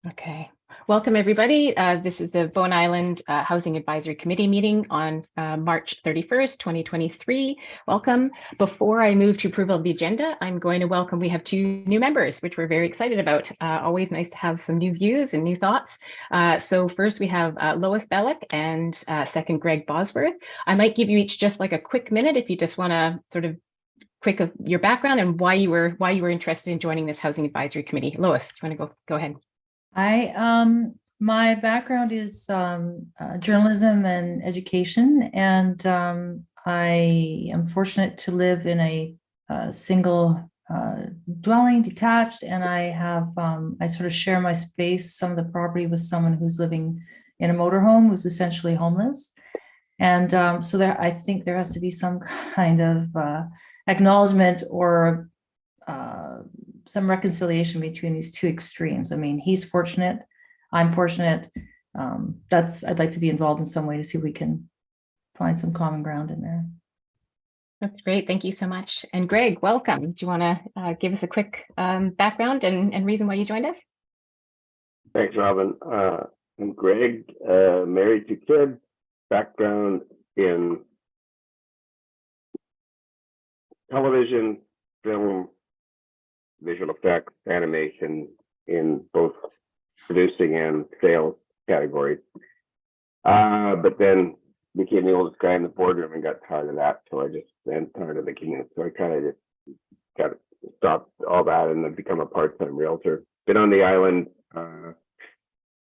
Okay. Welcome, everybody. This is the Bowen Island Housing Advisory Committee meeting on March 31st, 2023. Welcome. Before I move to approval of the agenda, I'm going to welcome, we have two new members, which we're very excited about. Always nice to have some new views and new thoughts. So first we have Lois Bellick and second Greg Bosworth. I might give you each just like a quick minute if you just want to sort of quick of your background and why you were interested in joining this Housing Advisory Committee. Lois, do you want to go ahead? My background is journalism and education, and I am fortunate to live in a single dwelling, detached, and I have I sort of share my space, some of the property, with someone who's living in a motorhome, who's essentially homeless. And so I think there has to be some kind of acknowledgement or some reconciliation between these two extremes. I mean, he's fortunate, I'm fortunate. I'd like to be involved in some way to see if we can find some common ground in there. That's great. Thank you so much. And Greg, welcome. Do you want to give us a quick background and reason why you joined us? Thanks, Robin. I'm Greg, married to kids, background in television, film, visual effects, animation in both producing and sales categories. But then became the oldest guy in the boardroom and got tired of that. So I just then tired of the commute. So I kind of just got to stop all that and then become a part-time realtor. Been on the island, I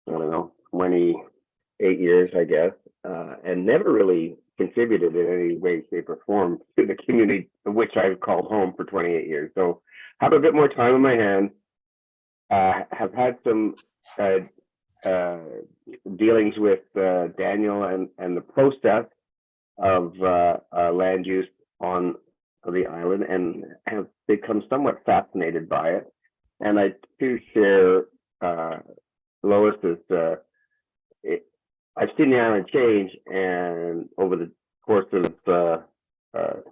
don't know, 28 years, I guess, and never really contributed in any way, shape, or form to the community, which I've called home for 28 years. So have a bit more time on my hands. Have had some dealings with Daniel and the process of land use on the island, and have become somewhat fascinated by it. And I too share Lois's. I've seen the island change, and over the course of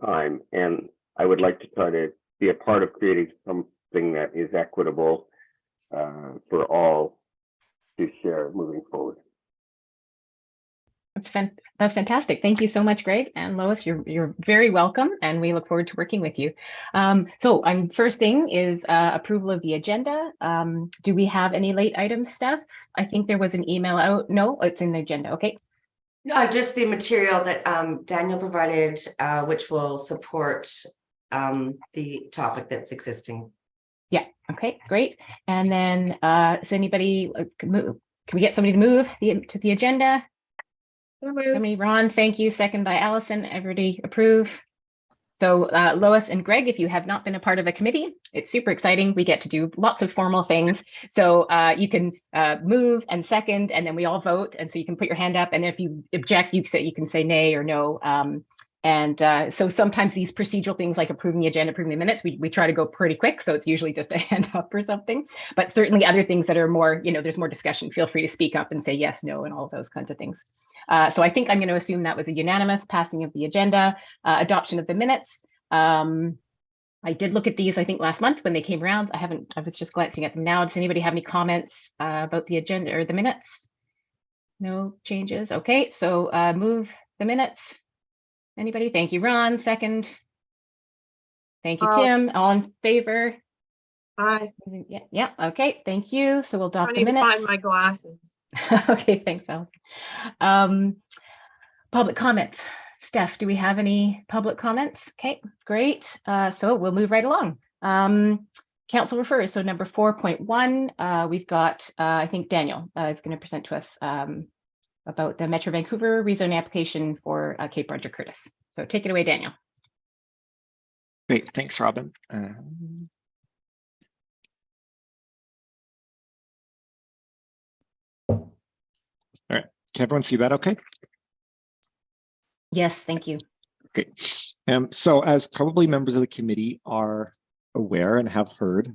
time, and I would like to try to be a part of creating something that is equitable for all to share moving forward. That's fantastic. Thank you so much, Greg. And Lois, you're very welcome, and we look forward to working with you. So first thing is approval of the agenda. Do we have any late items, Steph? I think there was an email out. No, it's in the agenda. Okay. No, just the material that Daniel provided, which will support the topic that's existing. Yeah. Okay, great. And then is anybody can we get somebody to move to the agenda? Ron, thank you. Second by Allison. Everybody approve. So Lois and Greg, if you have not been a part of a committee, it's super exciting. We get to do lots of formal things. So you can move and second, and then we all vote. And so you can put your hand up. And if you object, you can say nay or no. So sometimes these procedural things like approving the agenda, approving the minutes, we try to go pretty quick. So it's usually just a hand up or something. But certainly other things that are more, there's more discussion. Feel free to speak up and say yes, no, and all of those kinds of things. So I think I'm going to assume that was a unanimous passing of the agenda, adoption of the minutes. I did look at these, I think, last month when they came around. I was just glancing at them now. Does anybody have any comments about the agenda or the minutes? No changes. Okay, so move the minutes. Anybody? Thank you, Ron. Second. Thank you, Tim. All in favor? Aye. Yeah. Okay. Thank you. So we'll adopt the minutes. I need to find my glasses. Okay. Thanks, Al. Public comments. Steph, do we have any public comments? Okay, great. So we'll move right along. Council refers. So number 4.1, we've got, I think Daniel is going to present to us about the Metro Vancouver rezoning application for Cape Roger Curtis. So take it away, Daniel. Great, thanks, Robin. All right, can everyone see that okay? Yes, thank you. Okay, so as probably members of the committee are aware and have heard,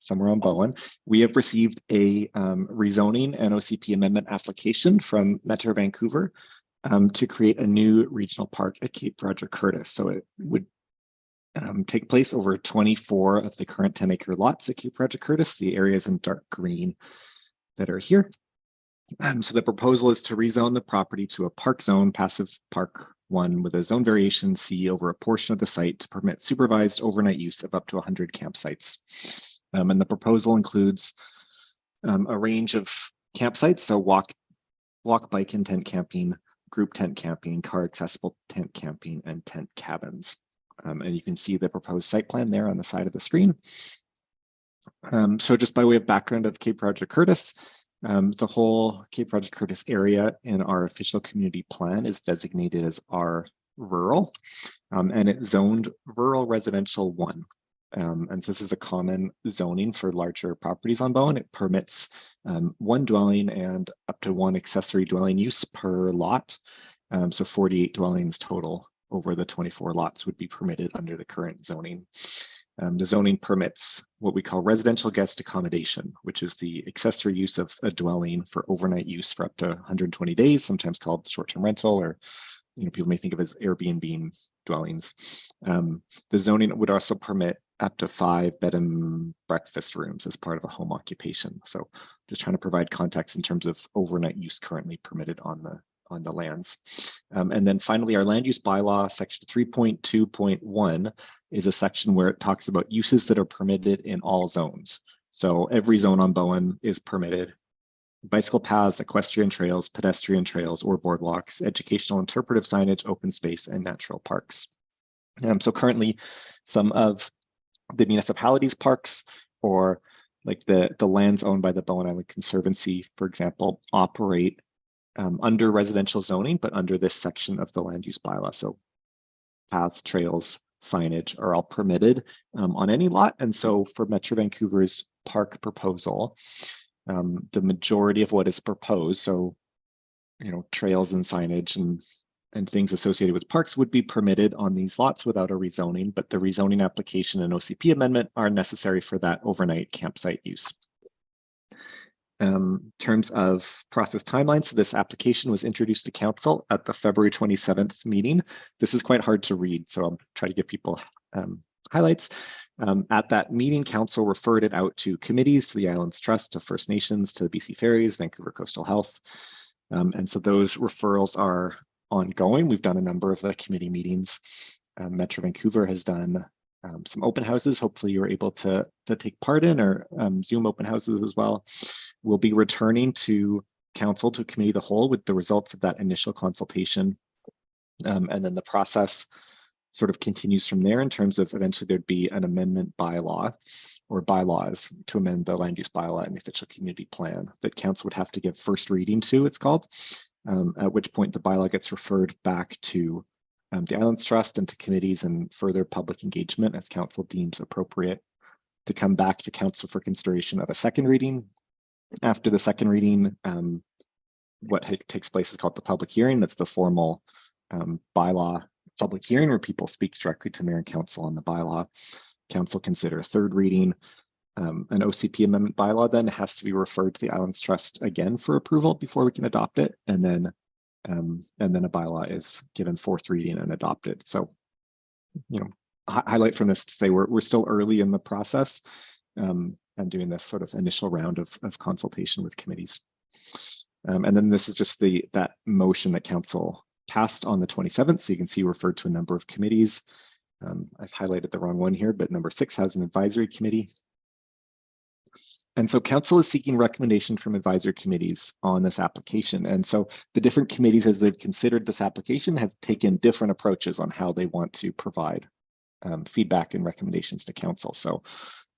somewhere on Bowen, we have received a rezoning and OCP amendment application from Metro Vancouver to create a new regional park at Cape Roger Curtis. So it would take place over 24 of the current 10-acre lots at Cape Project Curtis, the areas in dark green that are here. So the proposal is to rezone the property to a park zone, passive park 1, with a zone variation C over a portion of the site to permit supervised overnight use of up to 100 campsites. And the proposal includes a range of campsites, so walk, bike, and tent camping, group tent camping, car accessible tent camping, and tent cabins. And you can see the proposed site plan there on the side of the screen. So just by way of background of Cape Project Curtis, the whole Cape Project Curtis area in our official community plan is designated as R rural, and it's zoned rural residential 1. And this is a common zoning for larger properties on Bowen. It permits 1 dwelling and up to 1 accessory dwelling use per lot. So 48 dwellings total over the 24 lots would be permitted under the current zoning. The zoning permits what we call residential guest accommodation, which is the accessory use of a dwelling for overnight use for up to 120 days, sometimes called short-term rental, or people may think of as Airbnb dwellings. The zoning would also permit up to 5 bed and breakfast rooms as part of a home occupation. So just trying to provide context in terms of overnight use currently permitted on the lands. And then finally, our land use bylaw section 3.2.1 is a section where it talks about uses that are permitted in all zones. So every zone on Bowen is permitted: bicycle paths, equestrian trails, pedestrian trails or boardwalks, educational interpretive signage, open space, and natural parks. So currently, some of the municipalities' parks, or like the lands owned by the Bowen Island Conservancy, for example, operate under residential zoning, but under this section of the land use bylaw. So paths, trails, signage are all permitted on any lot. And so for Metro Vancouver's park proposal, the majority of what is proposed, so trails and signage and things associated with parks, would be permitted on these lots without a rezoning, but the rezoning application and OCP amendment are necessary for that overnight campsite use. In terms of process timeline, so this application was introduced to council at the February 27th meeting. This is quite hard to read, so I'll try to give people highlights. At that meeting, council referred it out to committees, to the Islands Trust, to First Nations, to BC Ferries, Vancouver Coastal Health. And so those referrals are ongoing. We've done a number of the committee meetings. Metro Vancouver has done some open houses. Hopefully you're able to take part in, or Zoom open houses as well. We'll be returning to council, to committee the whole, with the results of that initial consultation. And then the process sort of continues from there in terms of eventually there'd be an amendment bylaw or bylaws to amend the land use bylaw and the official community plan that council would have to give first reading to, it's called, at which point the bylaw gets referred back to the Islands Trust and to committees and further public engagement as council deems appropriate, to come back to council for consideration of a second reading. After the second reading, what takes place is called the public hearing. That's the formal bylaw public hearing where people speak directly to mayor and council on the bylaw. Council consider a third reading. An OCP amendment bylaw then has to be referred to the Islands Trust again for approval before we can adopt it, and then a bylaw is given fourth reading and adopted. So, highlight from this to say we're still early in the process and doing this sort of initial round of consultation with committees. And then this is just that motion that council passed on the 27th. So you can see referred to a number of committees. I've highlighted the wrong one here, but number 6 has an advisory committee. And so council is seeking recommendation from advisory committees on this application. And so the different committees, as they've considered this application, have taken different approaches on how they want to provide feedback and recommendations to council. So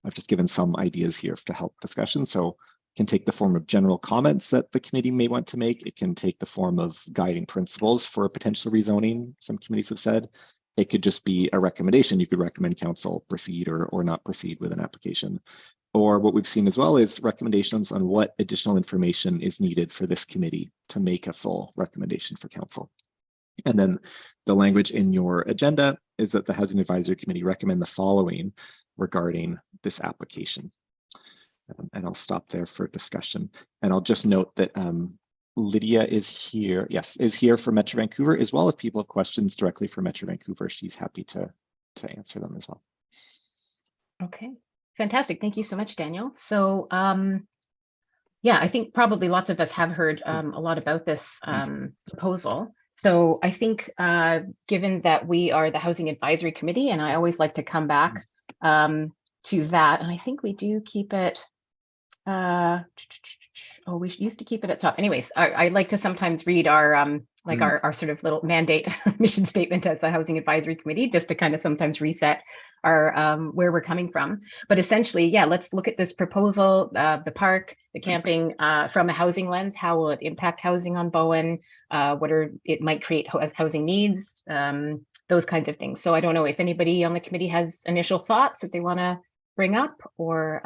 I've just given some ideas here to help discussion. So it can take the form of general comments that the committee may want to make. It can take the form of guiding principles for a potential rezoning, some committees have said. It could just be a recommendation. You could recommend council proceed or not proceed with an application. Or what we've seen as well is recommendations on what additional information is needed for this committee to make a full recommendation for council. And then the language in your agenda is that the Housing Advisory Committee recommend the following regarding this application. And I'll stop there for discussion. And I'll just note that Lydia is here, is here for Metro Vancouver as well. If people have questions directly for Metro Vancouver, she's happy to to answer them as well. Okay, fantastic. Thank you so much, Daniel. So, yeah, I think probably lots of us have heard a lot about this proposal. So I think given that we are the Housing Advisory Committee, and I always like to come back to that, and I think we do keep it, oh, we used to keep it at top. Anyways, I like to sometimes read our like our sort of little mandate mission statement as the Housing Advisory Committee, just to kind of sometimes reset our where we're coming from. But essentially, yeah, let's look at this proposal, the park, the camping from a housing lens. How will it impact housing on Bowen? What are it might create housing needs, those kinds of things. So I don't know if anybody on the committee has initial thoughts that they want to bring up, or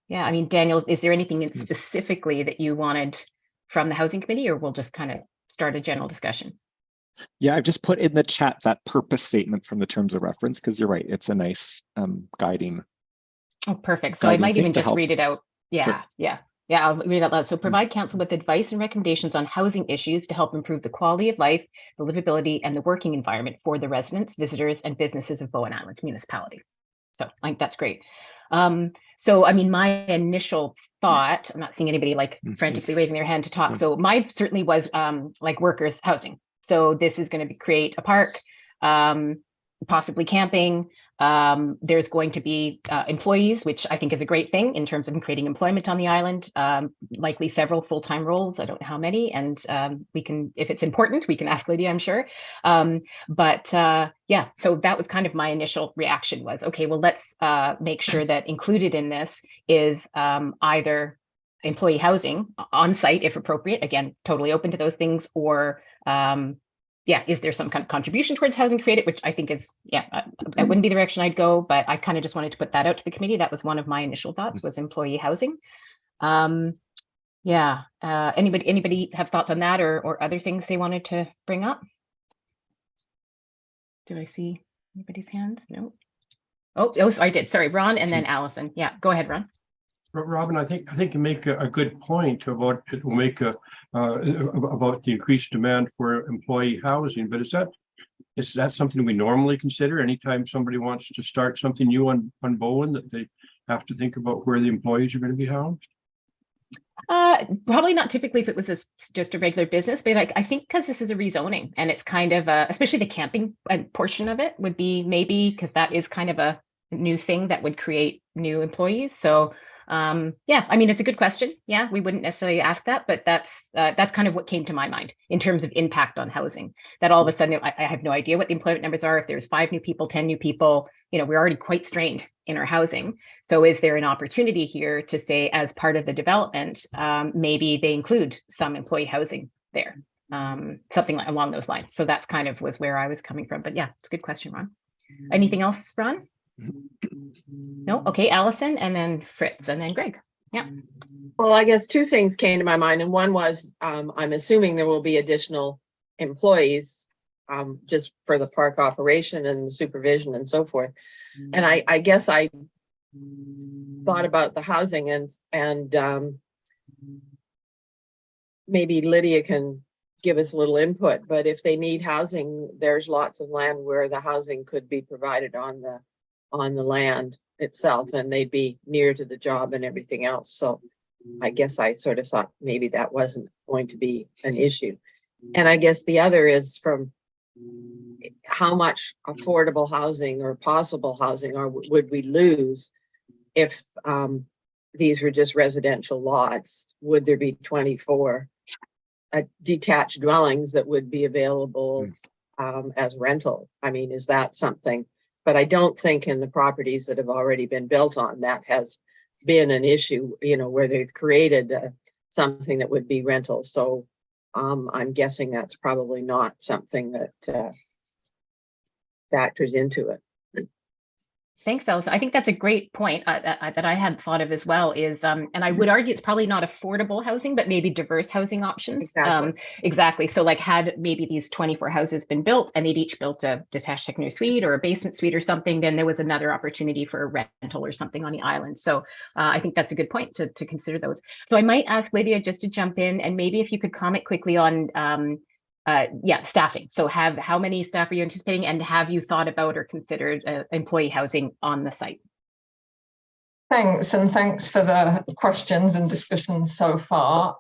yeah, I mean, Daniel, is there anything specifically that you wanted from the housing committee, or we'll just kind of start a general discussion? Yeah, I've just put in the chat that purpose statement from the terms of reference, because you're right, it's a nice guiding. Oh, perfect. So I guiding might thing even to just help. read it out. Yeah, Sure. yeah, I'll read it out loud. So provide council with advice and recommendations on housing issues to help improve the quality of life, the livability, and the working environment for the residents, visitors, and businesses of Bowen Island Municipality. So I think that's great. So I mean, my initial thought, I'm not seeing anybody like frantically raising their hand to talk. So mine certainly was like workers housing. So this is going to create a park, possibly camping. There's going to be employees, which I think is a great thing in terms of creating employment on the island, likely several full-time roles. I don't know how many, and we can, if it's important, we can ask Lydia, I'm sure. Yeah, so that was kind of my initial reaction was, okay, well, let's make sure that included in this is either employee housing on site if appropriate, again, totally open to those things, or yeah, is there some kind of contribution towards housing created, which I think is, yeah, that wouldn't be the direction I'd go, but I kind of just wanted to put that out to the committee. That was one of my initial thoughts, was employee housing. Yeah, anybody have thoughts on that, or other things they wanted to bring up? Do I see anybody's hands? No. Oh, I did. Sorry, Ron, and then Allison. Yeah, go ahead, Ron. Robin, I think you make a good point about it will make about the increased demand for employee housing. But is that something we normally consider anytime somebody wants to start something new on Bowen, that they have to think about where the employees are going to be housed? Probably not typically if it was just a regular business, but like I think because this is a rezoning and it's kind of especially the camping portion of it would be maybe because that is kind of a new thing that would create new employees. So yeah, I mean, it's a good question. Yeah, we wouldn't necessarily ask that, but that's kind of what came to my mind in terms of impact on housing. That all of a sudden, I have no idea what the employment numbers are. If there's 5 new people, 10 new people, you know, we're already quite strained in our housing. So is there an opportunity here to say, as part of the development, maybe they include some employee housing there, something along those lines. So that's kind of was where I was coming from. But yeah, it's a good question, Ron. Anything else, Ron? No? Okay, Allison, and then Fritz, and then Greg. Yeah. Well, I guess 2 things came to my mind, and one was I'm assuming there will be additional employees just for the park operation and the supervision and so forth. And I guess I thought about the housing and maybe Lydia can give us a little input, but if they need housing, there's lots of land where the housing could be provided on the land itself, and they'd be near to the job and everything else. So I guess I sort of thought maybe that wasn't going to be an issue. And I guess the other is from how much affordable housing or possible housing would we lose if these were just residential lots? Would there be 24 detached dwellings that would be available as rental? I mean, is that something? But I don't think in the properties that have already been built on that has been an issue, you know, where they've created something that would be rental. So I'm guessing that's probably not something that factors into it. Thanks, Allison. I think that's a great point that I had thought of as well is, and I would argue it's probably not affordable housing, but maybe diverse housing options. Exactly. Exactly. So like had maybe these 24 houses been built and they'd each built a detached secondary suite or a basement suite or something, then there was another opportunity for a rental or something on the island. So I think that's a good point to consider those. So I might ask Lydia just to jump in, and maybe if you could comment quickly on yeah, staffing. So how many staff are you anticipating, and have you thought about or considered employee housing on the site? Thanks, and thanks for the questions and discussions so far.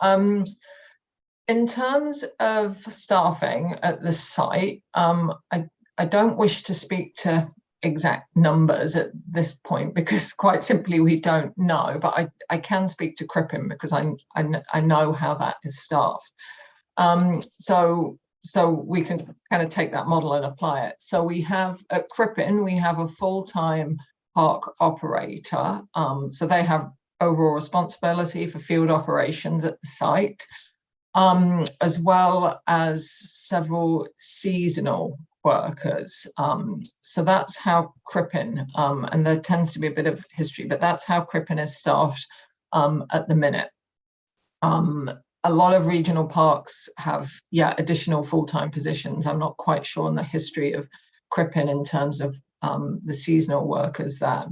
In terms of staffing at the site, I don't wish to speak to exact numbers at this point because quite simply we don't know, but I can speak to Crippen because I know how that is staffed. So we can kind of take that model and apply it. So we have at Crippen, we have a full-time park operator. So they have overall responsibility for field operations at the site, as well as several seasonal workers. So that's how Crippen, and there tends to be a bit of history, but that's how Crippen is staffed at the minute. A lot of regional parks have, additional full-time positions. I'm not quite sure on the history of Crippen in terms of the seasonal workers there.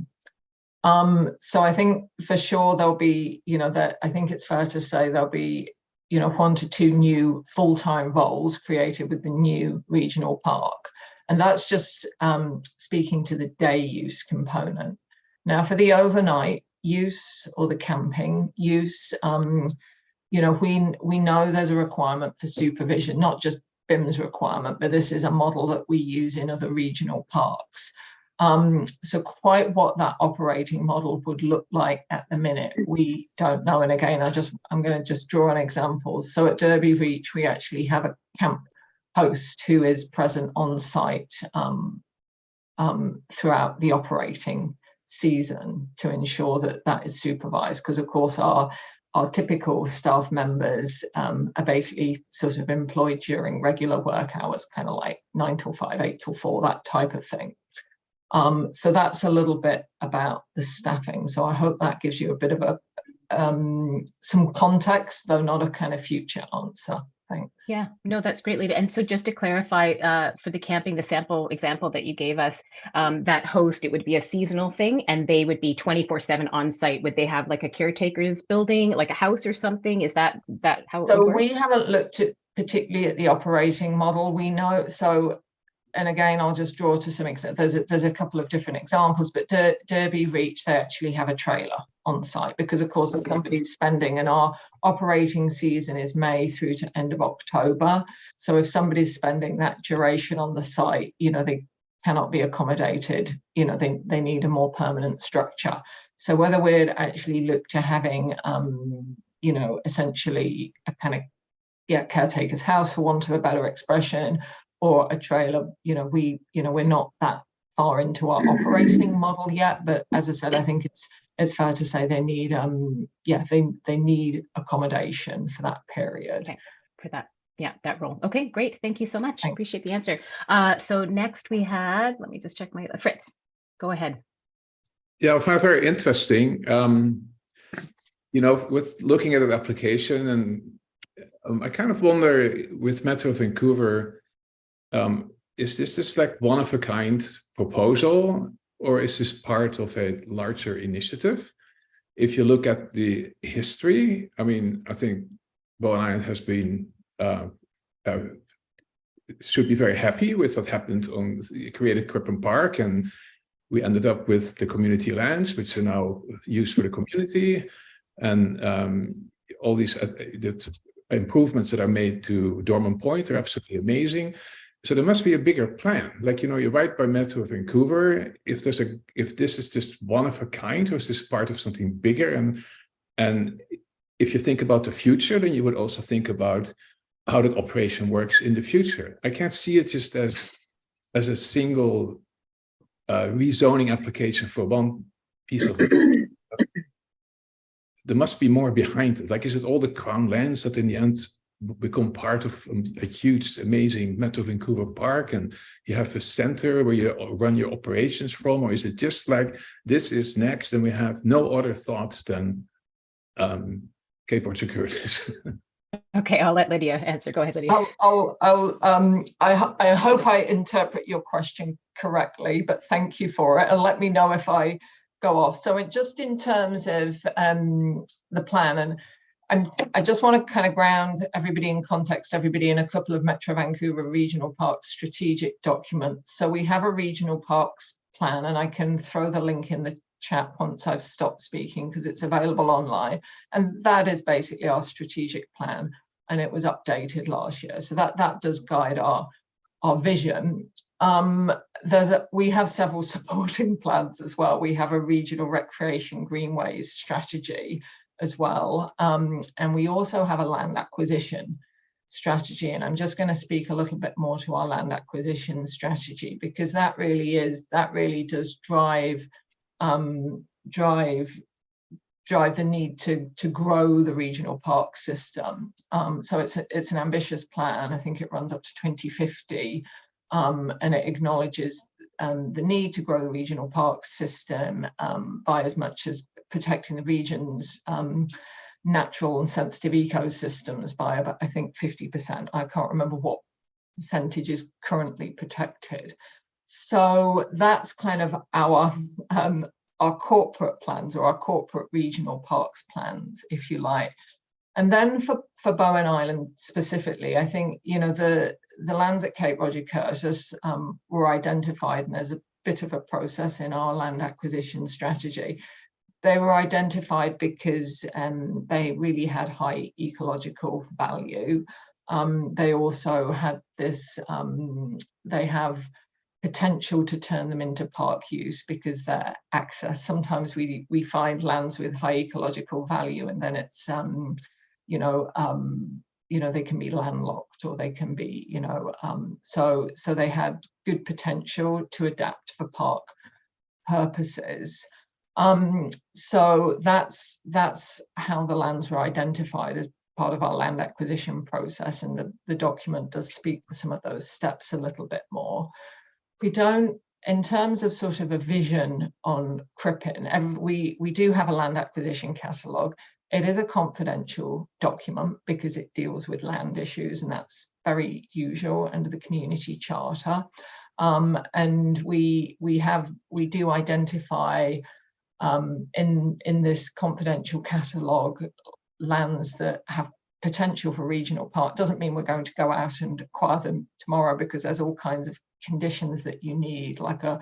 So I think for sure there'll be, I think it's fair to say there'll be, 1 to 2 new full-time roles created with the new regional park. And that's just speaking to the day use component. Now for the overnight use or the camping use, we know there's a requirement for supervision, not just BIM's requirement, but this is a model that we use in other regional parks. So quite what that operating model would look like at the minute, we don't know. And again, I'm going to just draw on examples. So at Derby Reach, we actually have a camp host who is present on site throughout the operating season to ensure that that is supervised, because of course our typical staff members are basically sort of employed during regular work hours, kind of like 9 till 5, 8 till 4, that type of thing. So that's a little bit about the staffing. So I hope that gives you a bit of a some context, though not a kind of future answer. Thanks. Yeah, no, that's great, Lita. And so just to clarify, for the camping, the sample example that you gave us, that host, it would be a seasonal thing and they would be 24/7 on site. Would they have like a caretaker's building, like a house or something? Is that how it would work? We haven't looked at particularly at the operating model. We know, so, and again, I'll just draw to some extent, there's a couple of different examples, but Derby Reach, they actually have a trailer on site because of course if somebody's spending, and our operating season is May through to end of October. So if somebody's spending that duration on the site, they cannot be accommodated, they need a more permanent structure. So whether we'd actually look to having, essentially a kind of, caretaker's house for want of a better expression, or a trailer, we're not that far into our operating model yet, but as I said, I think it's fair to say they need they need accommodation for that period. Okay, for that, that role. Okay, great. Thank you so much. Thanks. Appreciate the answer. So next we had, let me just check my Fritz. Go ahead. Yeah, I find it very interesting. With looking at an application, and I kind of wonder with Metro Vancouver, is this like one of a kind proposal, or is this part of a larger initiative? If you look at the history, I mean, I think Bowen Island has been should be very happy with what happened on created Crippen Park, and we ended up with the community lands, which are now used for the community, and all these improvements that are made to Dorman Point are absolutely amazing. So there must be a bigger plan. Like, you're right by Metro Vancouver. If this is just one of a kind, or is this part of something bigger? And if you think about the future, then you would also think about how that operation works in the future. I can't see it just as a single rezoning application for one piece of it. There must be more behind it. Like, is it all the crown lands that in the end become part of a huge, amazing Metro Vancouver Park, and you have a center where you run your operations from? Or is it just like, this is next and we have no other thought than Cape Port Securities? Okay, I'll let Lydia answer. Go ahead, Lydia. I hope I interpret your question correctly, but thank you for it, and let me know if I go off. So just in terms of the plan, and I just want to kind of ground everybody in context, everybody in a couple of Metro Vancouver Regional Parks strategic documents. So we have a regional parks plan, and I can throw the link in the chat once I've stopped speaking because it's available online. And that is basically our strategic plan, and it was updated last year. So that does guide our vision. We have several supporting plans as well. We have a regional recreation greenways strategy as well. And we also have a land acquisition strategy. And I'm just going to speak a little bit more to our land acquisition strategy, because that really does drive the need to grow the regional park system. So it's an ambitious plan. I think it runs up to 2050, and it acknowledges the need to grow the regional park system by as much as protecting the region's natural and sensitive ecosystems by about, I think, 50%. I can't remember what percentage is currently protected. So that's kind of our corporate plans, or our corporate regional parks plans, if you like. And then for Bowen Island specifically, I think, you know, the lands at Cape Roger Curtis were identified, and there's a bit of a process in our land acquisition strategy. They were identified because they really had high ecological value. They also had this, they have potential to turn them into park use because their access. Sometimes we find lands with high ecological value, and then it's they can be landlocked, or they can be so they had good potential to adapt for park purposes. So that's how the lands were identified as part of our land acquisition process, and the document does speak to some of those steps a little bit more. We don't, in terms of sort of a vision on Crippen, we do have a land acquisition catalogue. It is a confidential document because it deals with land issues, and that's very usual under the community charter. And we do identify in this confidential catalogue lands that have potential for regional park. Doesn't mean we're going to go out and acquire them tomorrow, because there's all kinds of conditions that you need, like a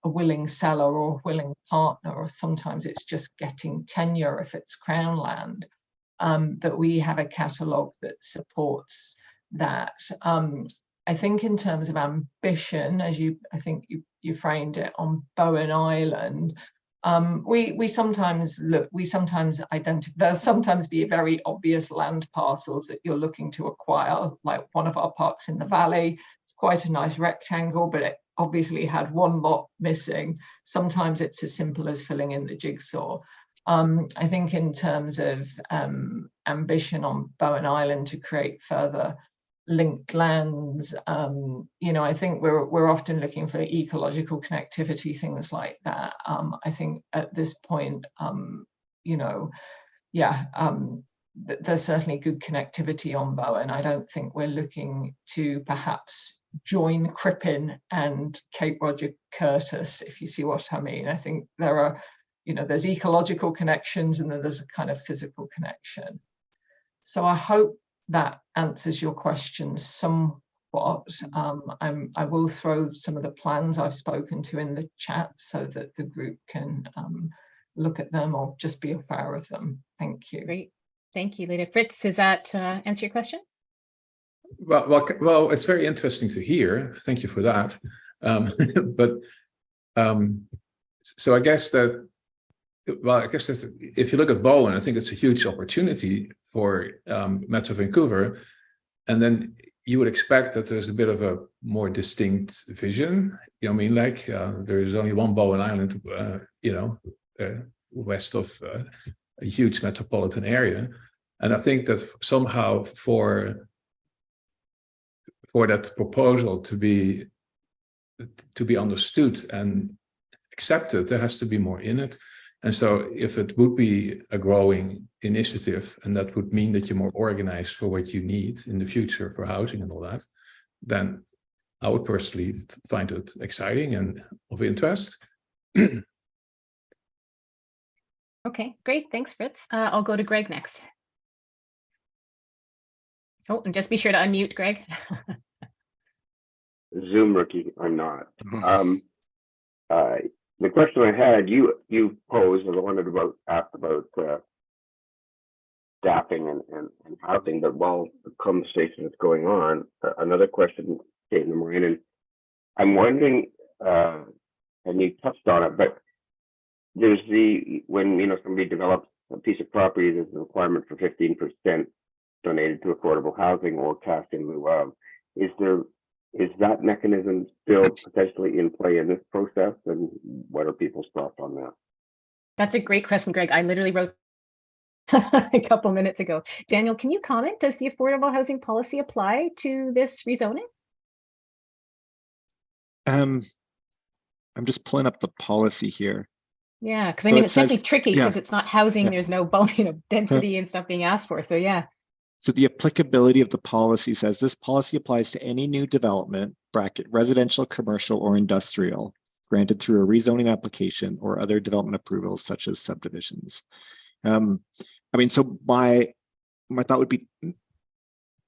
willing seller or willing partner, or sometimes it's just getting tenure if it's Crown land. But we have a catalogue that supports that. I think in terms of ambition, as I think you framed it on Bowen Island, we sometimes identify, there'll sometimes be very obvious land parcels that you're looking to acquire, like one of our parks in the valley. It's quite a nice rectangle, but it obviously had one lot missing. Sometimes it's as simple as filling in the jigsaw. I think in terms of ambition on Bowen Island to create further linked lands, I think we're often looking for ecological connectivity, things like that. I think at this point, there's certainly good connectivity on Bowen. I don't think we're looking to perhaps join Crippen and Cape Roger Curtis, if you see what I mean. I think there are, there's ecological connections, and then there's a kind of physical connection. So I hope that answers your question somewhat. I will throw some of the plans I've spoken to in the chat so that the group can look at them or just be aware of them. Thank you. Great. Thank you, Leda. Fritz, does that answer your question? Well, it's very interesting to hear. Thank you for that. So I guess that, if you look at Bowen, I think it's a huge opportunity for Metro Vancouver, and then you would expect that there's a bit of a more distinct vision. There is only one Bowen Island, west of a huge metropolitan area, and I think that somehow for that proposal to be understood and accepted, there has to be more in it. And so if it would be a growing initiative, and that would mean that you're more organized for what you need in the future for housing and all that, then I would personally find it exciting and of interest. Okay, great. Thanks, Fritz. I'll go to Greg next. Oh, and just be sure to unmute, Greg. Zoom rookie, I'm not. The question I had, you posed, and I wanted to ask about staffing and housing, but while the conversation is going on, another question came to mind, and I'm wondering, and you touched on it, but there's when somebody develops a piece of property, there's a requirement for 15% donated to affordable housing or cash in lieu of. Is that mechanism still potentially in play in this process? And what are people's thoughts on that? That's a great question, Greg. I literally wrote a couple minutes ago. Daniel, can you comment? Does the affordable housing policy apply to this rezoning? I'm just pulling up the policy here. Yeah, because I So mean, it it's says- definitely tricky because yeah. it's not housing. Yeah. There's no density and stuff being asked for. So yeah. So the applicability of the policy says this policy applies to any new development, bracket, residential, commercial, or industrial, granted through a rezoning application or other development approvals such as subdivisions. I mean, so my thought would be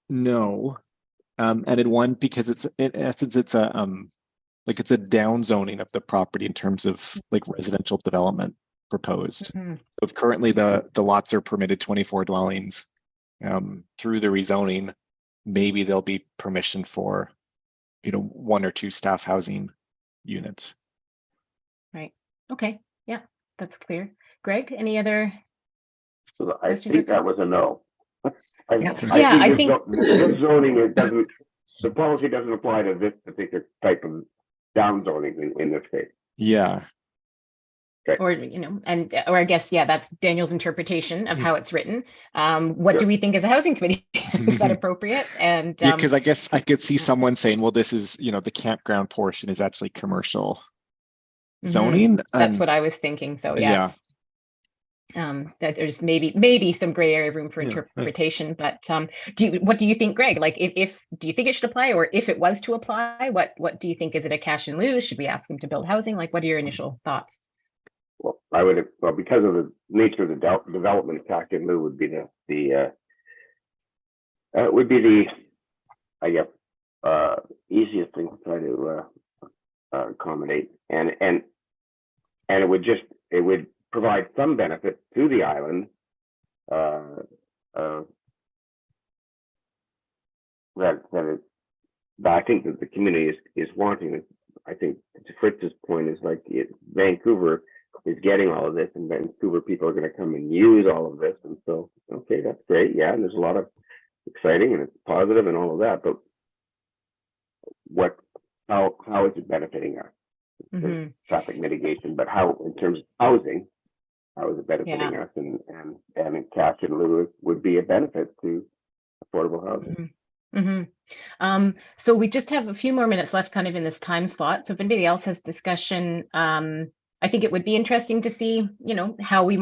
no. And in one, because it's in essence, it's a like it's a downzoning of the property in terms of like residential development proposed. Mhm. So if currently the lots are permitted 24 dwellings, through the rezoning, maybe there'll be permission for, 1 or 2 staff housing units. Right. Okay. Yeah, that's clear. Greg, any other? So I Question think for- that was a no. Yeah, I think- this zoning, the policy doesn't apply to this particular type of down zoning in this case. Yeah. Or, or I guess, yeah, that's Daniel's interpretation of how it's written. What Sure. do we think as a housing committee? Is that appropriate? And Yeah, because I guess I could see someone saying, well, this is, the campground portion is actually commercial mhm, zoning. that's and what I was thinking. So yeah. yeah. That there's maybe some gray area room for Yeah, interpretation, but what do you think, Greg? Like, if do you think it should apply, or if it was to apply, what do you think? Is it a cash in lieu? Should we ask them to build housing? Like, what are your initial thoughts? Well, because of the nature of the development, cash in lieu would be the I guess easiest thing to try to accommodate, and it would provide some benefit to the island, that I think that the community is wanting. I think to Fritz's point is like Vancouver is getting all of this, and Vancouver people are going to come and use all of this, and so okay, that's great, yeah, and there's a lot of exciting and it's positive and all of that, but how is it benefiting us? Mhm. Traffic mitigation, but how in terms of housing, how is it benefiting us? And cash in lieu would be a benefit to affordable housing. So we just have a few more minutes left kind of in this time slot. So if anybody else has discussion, I think it would be interesting to see, how we